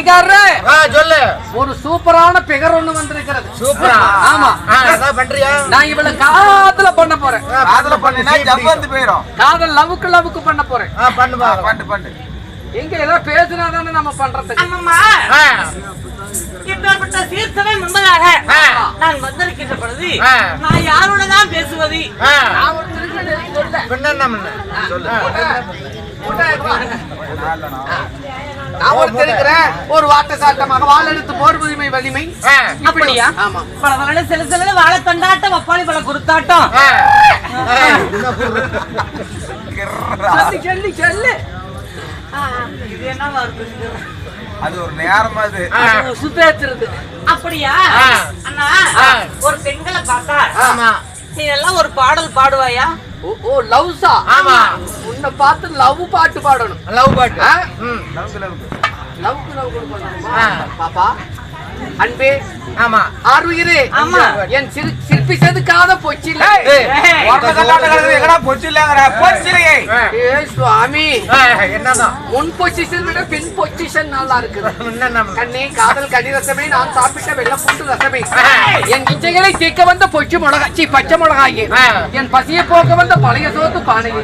கடைக்காரரே சொல்லு. ஒரு சூப்பரான பிகர் ஒண்ணு வந்திருக்கிறது. சூப்பரா? ஆமா. என்ன பண்றியா? நான் இவள காதல பண்ண போறேன். காதல பண்ணினா ஜப் வந்து போயிடும். காதல் லவ்க்கு பண்ண போறேன். பண்ணு பண்ணு. எங்க ஏதோ பேசினா தானே நம்ம பண்றதுக்கு. அம்மா இப்பேற்பட்ட சீர்த்தவை முன்பதாக நான் வந்திருக்கின்ற பொழுது நான் யாரோட தான் பேசுவது? ஒரு வார்த்தை சாட்டமாக வாழ எடுத்து போர் உரிமை வலிமை. அப்படியா? ஆமா. பல சில வாழ தண்டாட்டம் வப்பாளி பல குருத்தாட்டம். சொல்லி சொல்லு. இது என்னவா இருக்கு? அது ஒரு நேரம் அது சுத்தேத்துறது. அப்படியா அண்ணா? ஒரு பெண்களை பார்த்தா ஆமா நீ எல்லாம் ஒரு பாடல் பாடுவாயா? ஓ லவ்ஸா? ஆமா. உன்னை பார்த்து லவ் பாட்டு பாடணும். லவ் பாட்டு. லவ் பாப்பா அன்பே. ஆமா. ஆறுயிரே. ஆமா. என் சிற்பி செதுக்காத பொச்சில. சுவாமி என்னதான் முன் பொசிஷன் விட பின் பொசிஷன் நல்லா இருக்குது. கண்ணே காதல் கடிரசமே நான் சாப்பிட்ட வெள்ளை பூண்டு ரசமே. என் இச்சைகளை தீர்க்க வந்த பொச்சு மிளகாச்சி பச்சை மிளகாயே. என் பசியை போக்க வந்த பழைய சோத்து பானையே.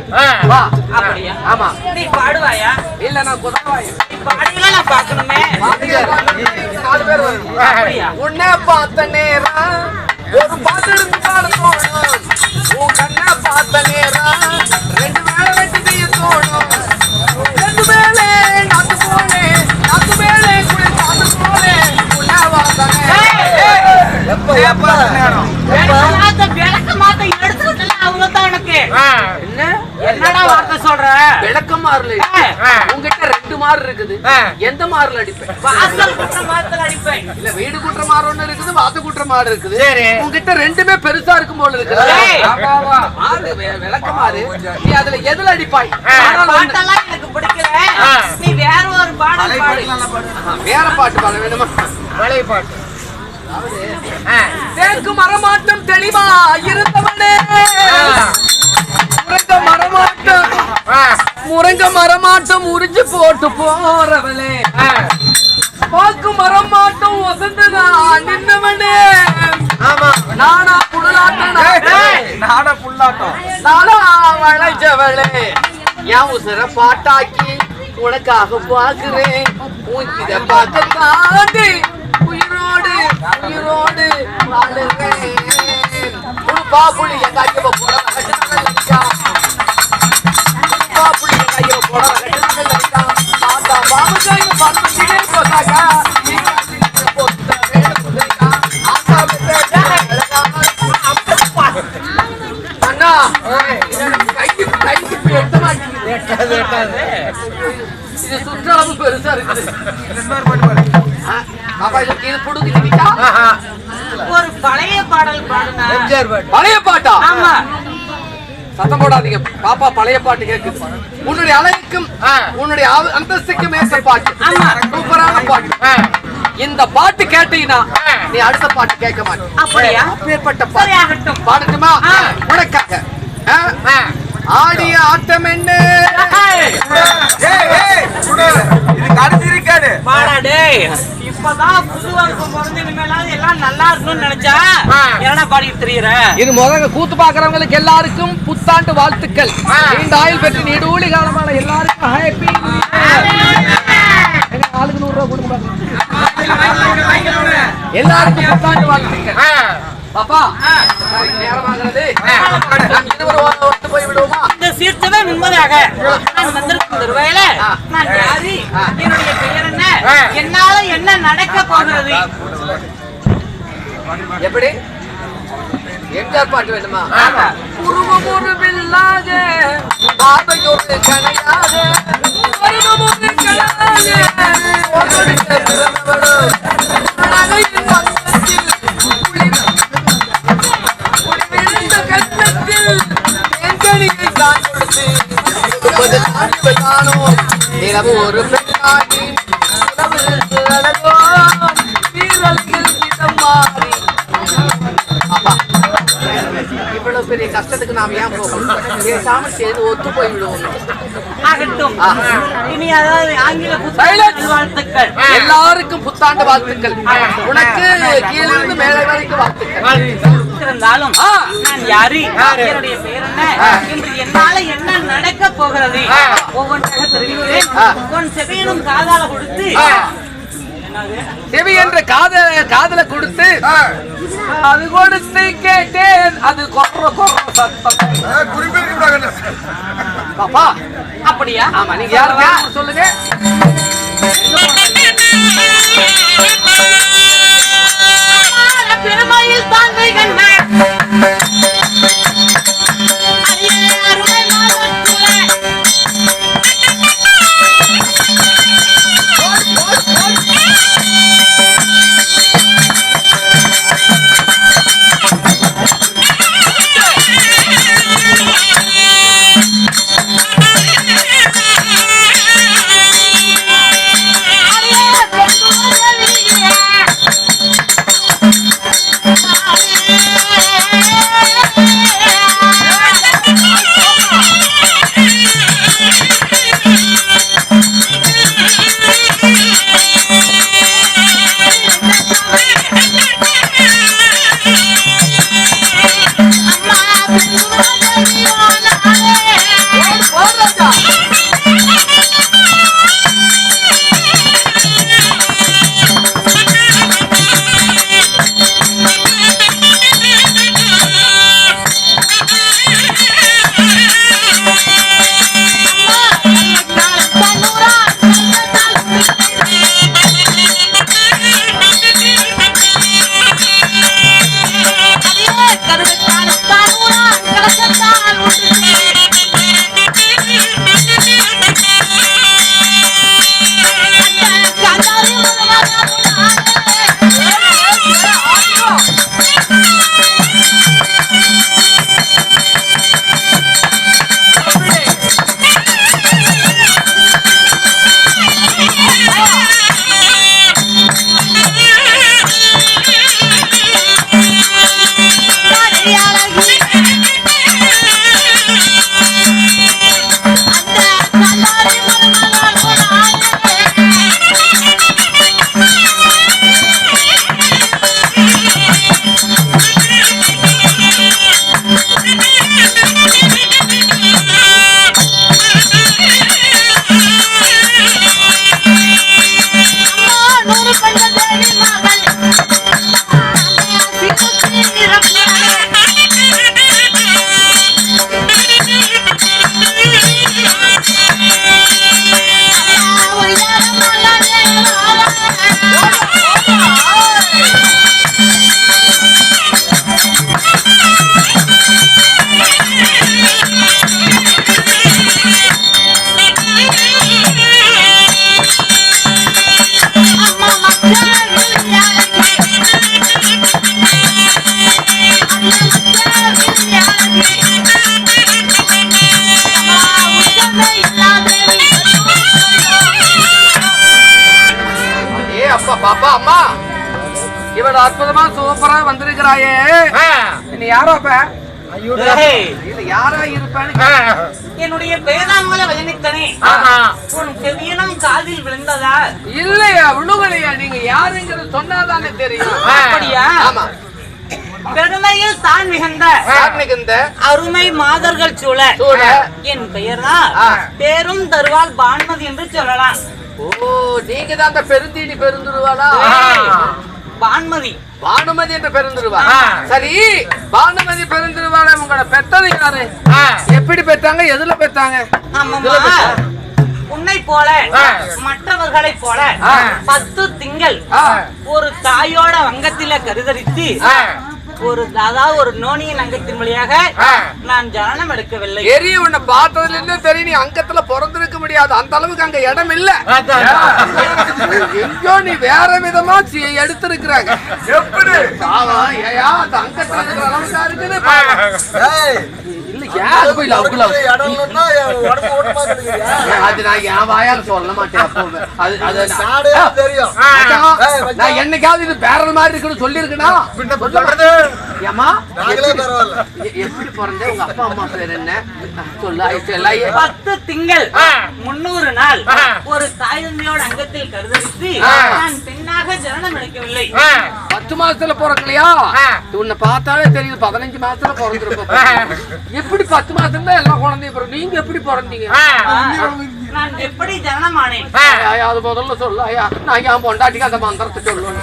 வா. அப்படியா? ஆமா. நீ பாடுவாயா? இல்ல நான் குதவாயா. நீ பாடுவீங்களா? நான் பார்க்கணுமே. 4 பேர் வருவாங்க. அப்படியா? உன்னை பார்த்த நேரம் ஒரு பாட்டு எடுத்து பாடணும். உன் கண்ணை பார்த்த நேரம் 2 வேளை வெட்டி தோணும். 2 வேளை நாத்து போனேன், நாத்து வேளை குளி காத்து போனேன். உன்னை பார்த்தனே விளக்க மாத்த எடுத்துக்கிட்டு அவங்க தான் எனக்கு என்னடா வார்த்தை சொல்ற? விளக்கம் மாறல. உங்ககிட்ட 2 மாறு இருக்குது. எந்த மாறுல அடிப்பேன்? வாசல் குற்ற மாத்தல அடிப்பேன். இல்ல வீடு குற்ற மாறு ஒண்ணு இருக்குது, வாச குற்ற மாறு இருக்குது. உங்ககிட்ட 2மே பெருசா இருக்கும் போல இருக்குது. விளக்க மாறு. நீ அதுல எதுல அடிப்பாய்? பாட்டெல்லாம் எனக்கு பிடிக்கல. நீ வேற ஒரு பாடல் பாடு. வேற பாட்டு பாட வேணுமா? பழைய பாட்டு. தேக்கு மரமாட்டம் தெளிவா இருந்தவனே. முருங்க மரமாட்டம் உறிஞ்சு போட்டு போறவளே. பாக்கு மரமாட்டம் வசந்துதான் நின்னவனே. நானா புல்லாட்டம் நானா வளைச்சவளே. என் உசுர பாட்டாக்கி உனக்காக பாக்குறேன். உன்கிட்ட பார்க்க தாண்டி உயிரோடு உயிரோடு வாழுறேன். பாப்புளி எங்க ஐயவ போட பாப்புளி எங்க ஐயவ போட மாதா பாபுஜாய் பாத்துக்கிட்டே போறாங்க. அண்ணா கைக்கு எட்ட மாட்டேங்குது. இது சுற்றளவு பெருசா இருக்குது. ஒரு பழைய பாடல் பாடுனா. பழைய பாட்டா? ஆமா. சத்தம் போடாதீங்க பாப்பா. பழைய பாட்டு கேக்குது. உன்னுடைய அழகுக்கும் உன்னுடைய அந்தஸ்துக்கும் ஏற்ற பாட்டு. சூப்பரான பாட்டு. இந்த பாட்டு கேட்டீங்கன்னா நீ அடுத்த பாட்டு கேட்க மாட்டேன். அப்படியா? அப்பேற்பட்ட பாட்டு பாடட்டுமா? உனக்காக ஆடிய ஆட்டம் என்ன? இப்பதான் புது வருஷம் பிறந்து இனிமேலாவது எல்லாம் நல்லா இருக்கணும்னு நினைச்சா என்னடா பாடிட்டு தெரியுற? இது முதல்ல கூத்து பாக்குறவங்களுக்கு எல்லாருக்கும் புத்தாண்டு வாழ்த்துக்கள். நீண்ட ஆயுள் பெற்று நீடூழி காலமான எல்லாருக்கும் ஹாப்பி. ஆளுக்கு 100 ரூபா கொடுங்க. எல்லாருக்கும் புத்தாண்டு வாழ்த்துக்கள். பாப்பா நேரமாகிறது. போய் விடுவோமா? இந்த சீர்த்தவே முன்பதாக நான் வந்திருக்கிற வேலை நான் யாரு? என்னுடைய பெயர் என்ன? என்னால என்ன நடக்க போகிறது? எப்படி? எம்ஜிஆர் பாட்டு வேணுமா? உருவம் ஒரு வில்லாக பாதையொரு கணையாக உருவம் ஒரு கணையாக ஒரு பெண்ணாகி இவ்வளவு பெரிய கஷ்டத்துக்கு நாம ஏன் போகணும்? பேசாம செய்து ஒத்து போய் விடுவோம். ஆகட்டும். இனி அதாவது ஆங்கில புத்தாண்டு வாழ்த்துக்கள். எல்லாருக்கும் புத்தாண்டு வாழ்த்துக்கள். உனக்கு கீழிருந்து மேலே வரைக்கும் வாழ்த்துக்கள். இருந்தாலும் நான் யாரு, என்னுடைய பெயர் என்ன, இன்று என்னால என்ன நடக்க போகிறது ஒவ்வொன்றாக தெரிவிக்கிறேன். உன் செவியனும் காதால கொடுத்து செவி என்ற காதல கொடுத்து அது கொடுத்து கேட்டேன். அது கொற சத்தம். பாப்பா அப்படியா? ஆமா, நீங்க யாரு சொல்லுங்க. பெருமையில் தான் பாப்பா அம்மா இவள் அற்புதமா சூப்பரா வந்திருக்கிறாயே. நீ யாரோ யாரா இருப்பேன்னு என்னுடைய பேராமல வயனித்தனே உன் செவியனும் காதில் விழுந்ததா? இல்லையா விழுகலையா? நீங்க யாருங்கிறது சொன்னாதானே தெரியும். அப்படியா? ஆமா. பெருமையில் தான் மிகுந்த அருமை மாதர்கள் சூழ என் பெயர் தான் பேரும் தருவாள் பான்மதி என்று சொல்லலாம். ஓ, நீங்க தான் அந்த பெருந்தீனி பெருந்துருவாளா? பான்மதி பானுமதி என்று பெருந்துருவா. சரி, பானுமதி பெருந்துருவாள உங்களை பெத்தது யாரு? எப்படி பெத்தாங்க? எதுல பெத்தாங்க? உன்னை போல மற்றவர்களை போல 10 திங்கள் ஒரு தாயோட வங்கத்தில கருதரித்து ஒரு நோனியின் அங்கத்தின் வழியாக நான் ஜனனம் எடுக்கவில்லை. எரிய உன்னை பார்த்ததுல இருந்து தெரியும் நீ அங்கத்துல பிறந்திருக்க முடியாது. அந்த அளவுக்கு அங்க இடம் இல்ல. எங்கோ நீ வேற விதமா எடுத்திருக்கிறாங்க. எப்படி அந்த அங்கத்துல இருக்கிற அளவுக்கு இருக்குது. இல்ல அது நான் என் வாயால சொல்ல மாட்டேன். நான் என்னைக்காவது இது பேரல் மாதிரி இருக்குன்னு சொல்லி இருக்கா? ஏமா எப்படி பிறந்த உங்க அப்பா அம்மா பேர் என்ன சொல்லு? 10 திங்கள் 300 நாள் ஒரு தாய் தந்தையோட அங்கத்தில் கருதரித்து நான் பெண்ணாக ஜனனம் எடுக்கவில்லை. 10 மாசத்துல பிறக்கலையா? உன்னை பார்த்தாலே தெரியுது 15 மாசத்துல பிறந்திருப்ப. எப்படி 10 மாசத்துல தான் எல்லா குழந்தையும் பிறகு நீங்க எப்படி பிறந்தீங்க? நான் எப்படி ஜனனமானேன்? அது முதல்ல சொல்லு. நான் என் பொண்டாட்டிக்கு அந்த மந்திரத்தை சொல்லுவேன்.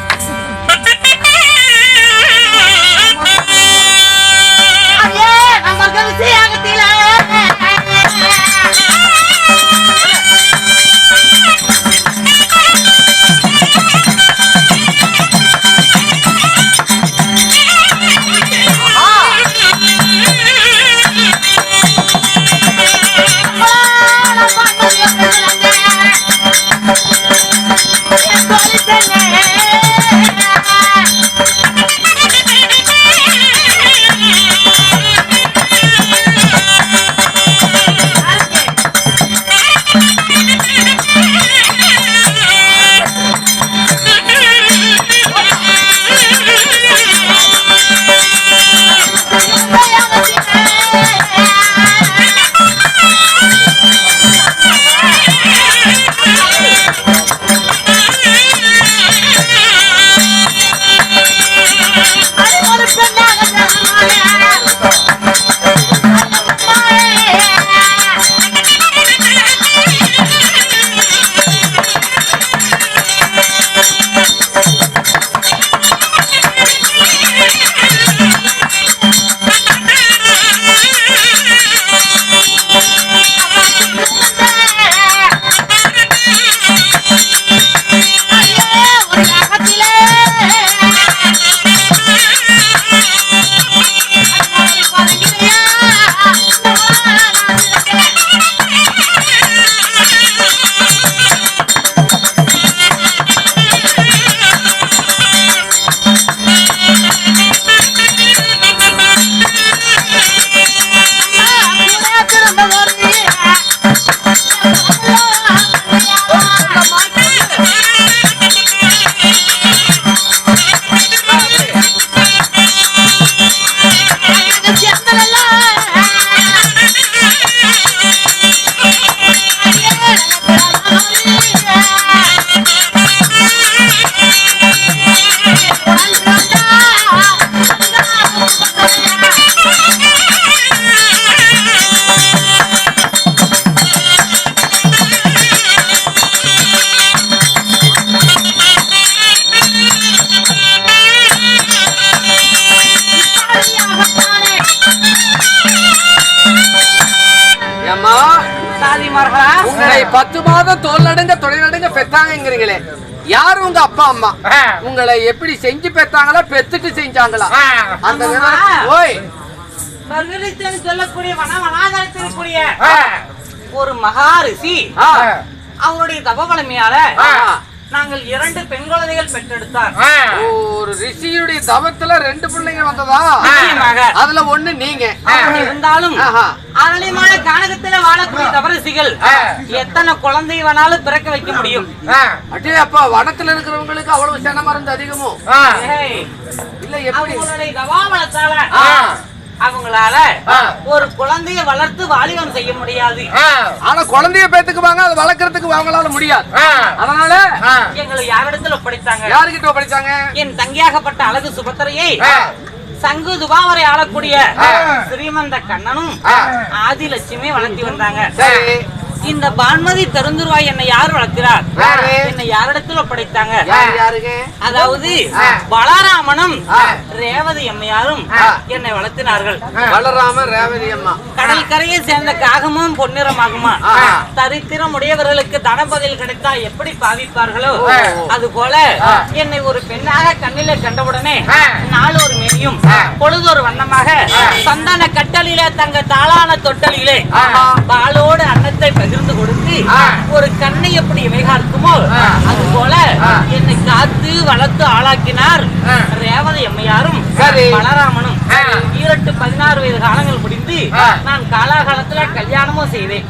உங்களை 10 மாதம் தோல் நடுங்க தொலை நடுங்க பெத்தாங்கிறீங்களே, யாரு உங்க அப்பா அம்மா? உங்களை எப்படி செஞ்சு பெத்தாங்களா பெத்துட்டு செஞ்சாங்களா? அந்த ஓய் சொல்லக்கூடிய வனாதரத்திற்குரிய ஒரு மகா ரிஷி அவருடைய தபவளமையால நாங்கள் 2 பெண் குழந்தைகள் பெற்றெடுத்தார். ஒரு ரிஷியுடைய தவத்துல 2 பிள்ளைங்க வந்ததா? அதுல ஒண்ணு நீங்க. இருந்தாலும் அரளிமான கானகத்துல வாழக்கூடிய தவரிசிகள் எத்தனை குழந்தை வேணாலும் பிறக்க வைக்க முடியும். அடே அப்பா, வனத்துல இருக்கிறவங்களுக்கு அவ்வளவு சென மருந்து அதிகமோ? இல்ல எப்படி? அவங்களுடைய தவாவளத்தால அவங்களால ஒரு குழந்தைய வளர்த்து வாலிபம் செய்ய முடியாது. ஆனா குழந்தைய பேத்துக்குவாங்க, அதை வளர்க்கறதுக்கு அவங்களால முடியாது. அதனால எங்களை யாரிடத்துல ஒப்படைத்தாங்க? யாருகிட்ட ஒப்படைச்சாங்க? என் தங்கியாகப்பட்ட அழகு சுபத்திரையை சங்கு துபாவரை ஆளக்கூடிய ஸ்ரீமந்த கண்ணனும் ஆதிலட்சுமி வளர்த்தி வந்தாங்க. இந்த பான்மதி தருந்துருவாய் என்னை யார் வளர்க்கிறார்? என்னை யாரிடத்தில் ஒப்படைத்தாங்க? அதாவது பலராமனும் ரேவதி அம்மையாரும் என்னை வளர்த்தினார்கள். பலராம ரேவதி அம்மா கடல் கரையை சேர்ந்த காகமும் பொன்னிறமாகுமா? தரித்திரம் உடையவர்களுக்கு தனபதில் கிடைத்தா எப்படி பாவிப்பார்களோ அது போல என்னை ஒரு பெண்ணாக கண்ணிலே கண்டவுடனே நாளொரு மேனியும் பொழுதொரு வண்ணமாக சந்தான கட்டலிலே தங்க தாளான தொட்டலிலே பாலோடு அன்னத்தை பகிர்ந்து கொடுத்து ஒரு கண்ணை எப்படி இமைகாக்குமோ அது போல என்னை காத்து வளர்த்து ஆளாக்கினார் ரேவதி அம்மையாரும் பலராமனும். 16 வயது காலங்கள் முடிந்து நான் காலாகாலத்துல கல்யாணமும் செய்தேன்.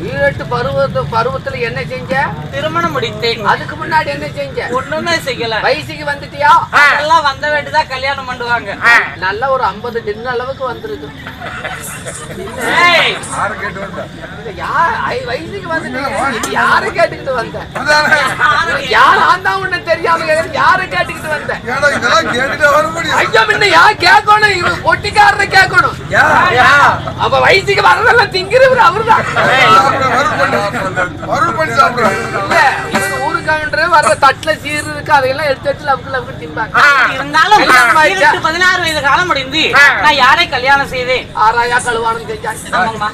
18 பருவத்துல என்ன செஞ்ச? திருமணம் முடித்தேன். அதுக்கு முன்னாடி என்ன செஞ்ச? ஒண்ணுமே செய்யல. வயசுக்கு வந்துட்டியா? எல்லாம் வந்த வேண்டிதான் கல்யாணம் பண்ணுவாங்க. நல்ல ஒரு 50 டின் அளவுக்கு வந்திருக்கு. வயசுக்கு வந்துட்டு யாரை கேட்டுக்கிட்டு வந்த? யார் ஆந்தா உன்ன தெரியாம யாரை கேட்டுக்கிட்டு வந்த? ஐயா முன்ன யார் கேட்கணும்? இவன் பொட்டிக்காரரை கேட்கணும். அப்ப வயசுக்கு வரதெல்லாம் திங்கிறவர் அவருதான். வர்ற தட்டுல சீர் இருக்கு, அதையெல்லாம் எடுத்து லவுக்கு திம்பாங்க. இருந்தாலும் 16 வயது காலம் முடிந்து நான் யாரை கல்யாணம் செய்தேன்? ஆராயா கழுவானம் செஞ்சாங்க.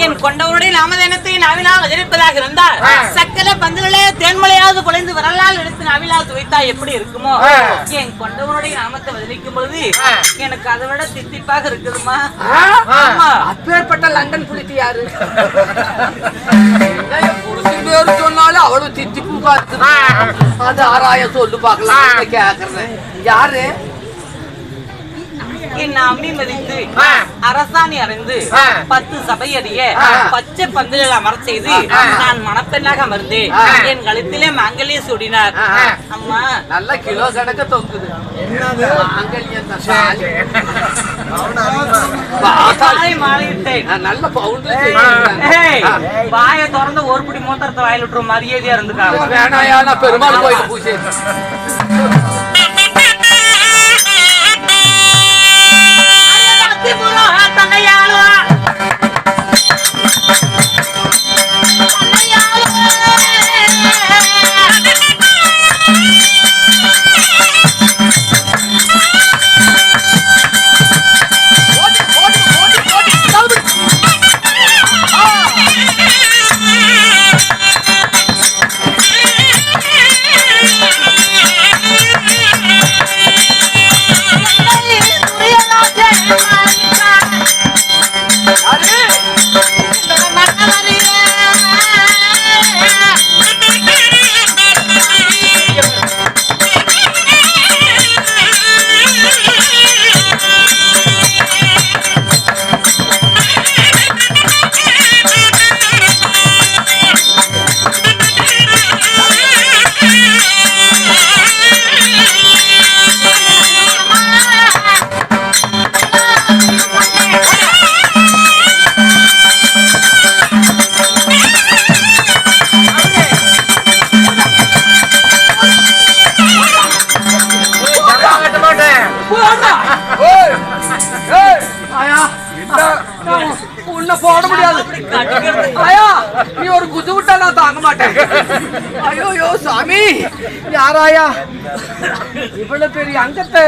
என் கொண்டவருடைய நாமதேனத்தை நாவினால் எதிர்ப்பதாக இருந்தால் சக்கர பந்துகளே தேன்மலையாவது குலைந்து வரலால் எடுத்து நாவிலாவது வைத்தா எப்படி இருக்குமோ, என் கொண்டவனுடைய நாமத்தை பதிலிக்கும் பொழுது எனக்கு அதை விட தித்திப்பாக இருக்குதுமா. அப்பேற்பட்ட லண்டன் புலித்தி யாரு? புருஷன் சொன்னாலும் அவ்வளவு தித்திப்பு பார்த்து அது ஆராய சொல்லு பாக்கலாம் கேக்குறேன். யாரு? என் அம்மி மதித்து அரசாணி அறிந்து 10 சபையறிய பச்சை பந்தலில் அமர செய்து நான் மணப்பெண்ணாக அமர்ந்தேன். என் கழுத்திலே மாங்கல்ய சூடினார். அம்மா நல்ல கிலோ கணக்க தொங்குது. நல்ல வாயை திறந்து ஒரு பிடி மூத்திரத்தை வாயில் விட்டுற மரியாதையா இருந்துக்காங்க. வேணாயா, நான் பெருமாள் கோயில் பூஜை போட முடியாது. நீ ஒரு குத்து விட்டா நான் தாங்க மாட்டேன். ஐயோ சாமி, யாராயா இவ்வளவு பெரிய அங்கத்தை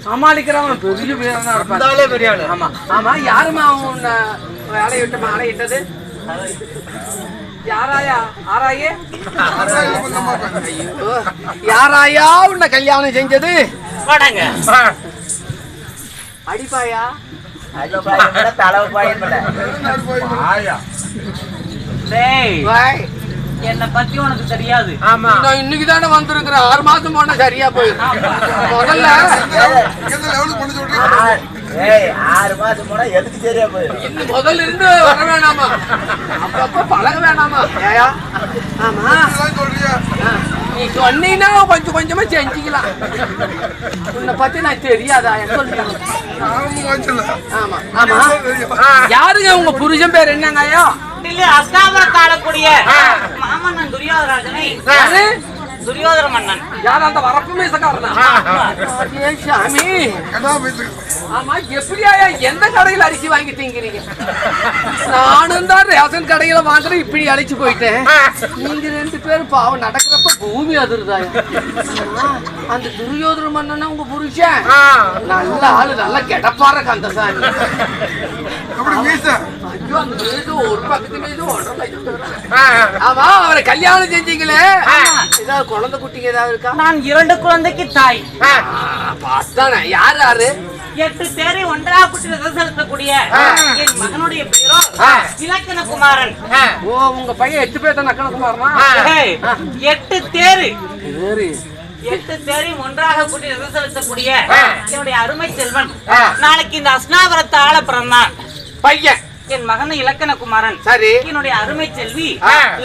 சமாளிக்கிறவன் பெரிய வீரனா இருப்பான். ஆமா ஆமா, யாருமா உன்னை அலையிட்டது? யாராயா? ஆராயே யாராயா உன்னை கல்யாணம் செஞ்சது? அடிப்பாயா? என்ன பத்தி உனக்கு தெரியாது. இன்னைக்கு தானே வந்திருக்கிற, 6 மாசம் போனா சரியா போயிடும். முதல்ல 6 மாசம் போனா எதுக்கு சரியா போயிடும்? இன்னும் முதல்ல இருந்து வர வேணாமா? அப்பப்ப பழக வேணாமா? ஏயா ஆமா, நீ சொன்னீங்கன்னா கொஞ்சம் கொஞ்சமா செஞ்சுக்கலாம். உன்னை பத்தி நான் தெரியாதா? ஆமா ஆமா, யாருங்க உங்க புருஷன் பேர் என்னங்கய்யா? அஸ்தாபுரத்தை ஆளக்கூடிய மாமன்னன் துரியோதராஜனை. துரியோதர மன்னன். யார் அந்த வரப்பு மீசக்காரனா? சாமி, ஆமா, எப்படியா எந்த கடையில் அரிசி வாங்கி திங்கிறீங்க? நானும் தான் ரேஷன் கடையில வாங்குறேன், இப்படி அழைச்சு போயிட்டேன். நீங்க 2 பேரும் பாவம் நடக்கிறப்ப பூமி அதிர்தாயா? அந்த துரியோதர மன்னனா உங்க புருஷன்? நல்ல ஆளு, நல்ல கெடப்பார கந்தசாமி. ஐயோ, அந்த மீது ஒரு பக்கத்து மீது 1.5 லட்சம். ஆமா, அவரை கல்யாணம் செஞ்சீங்களே, ஏதாவது குழந்தை குட்டிங்க ஏதாவது இருக்கா? நான் 2 குழந்தைக்கு தாய். பார்த்தானே. யாரு? 8 தேரை ஒன்றாக கூட்டி ரதம் செலுத்தக்கூடிய என் மகனுடைய பேரோ இலக்கண குமாரன். ஓ உங்க பையன் 8 பேர் தான் நக்கன குமாரனா? 8 தேரு 8 தேரையும் ஒன்றாக கூட்டி ரதம் செலுத்தக்கூடிய என்னுடைய அருமை செல்வன் நாளைக்கு இந்த அஸ்னாபுரத்தை ஆள பிறந்தான் பையன் என் மகன் இலக்கண குமாரன். சரி. என்னுடைய அருமை செல்வி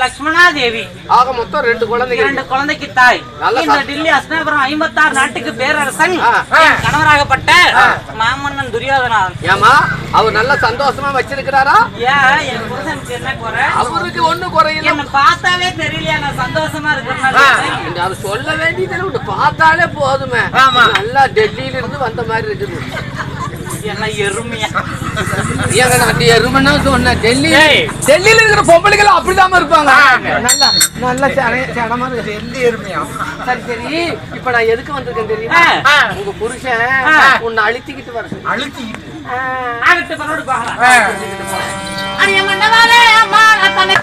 லட்சுமணா தேவி. ஆக மொத்தம் 2 குழந்தைகள். 2 குழந்தைக்கு தாய். இந்த டில்லி அஸ்னாபுரம் 56 நாட்டுக்கு பேரரசன் கணவராகப்பட்ட மாமன்னன் துரியோதனன். ஏமா அவர் நல்ல சந்தோஷமா வச்சிருக்கிறாரா? ஏன் என் புருஷனுக்கு என்ன குறை? அவருக்கு ஒண்ணும் குறையில்லை. என்ன பார்த்தாவே தெரியலையா நான் சந்தோஷமா இருக்கிறேன்? அது சொல்ல வேண்டியது ஒண்ணு பார்த்தாலே போதுமே. நல்லா டெல்லியில இருந்து வந்த மாதிரி இருக்குது. என்ன எருமையா? ஏங்க நாட்டு எருமைன்னா சொன்ன டெல்லியில இருக்கிற பொம்பளைகள் அப்படிதான் இருப்பாங்க. நல்லா நல்லா சனமா இருக்கு. டெல்லி எருமையா? சரி சரி. இப்ப நான் எதுக்கு வந்திருக்கேன் தெரியுமா? உங்க புருஷன் உன்னை அழுத்திக்கிட்டு வர அழுத்திக்கிட்டு பரோடு பாக்கலாம். அடிய மன்னவாளே அம்மா தன்னை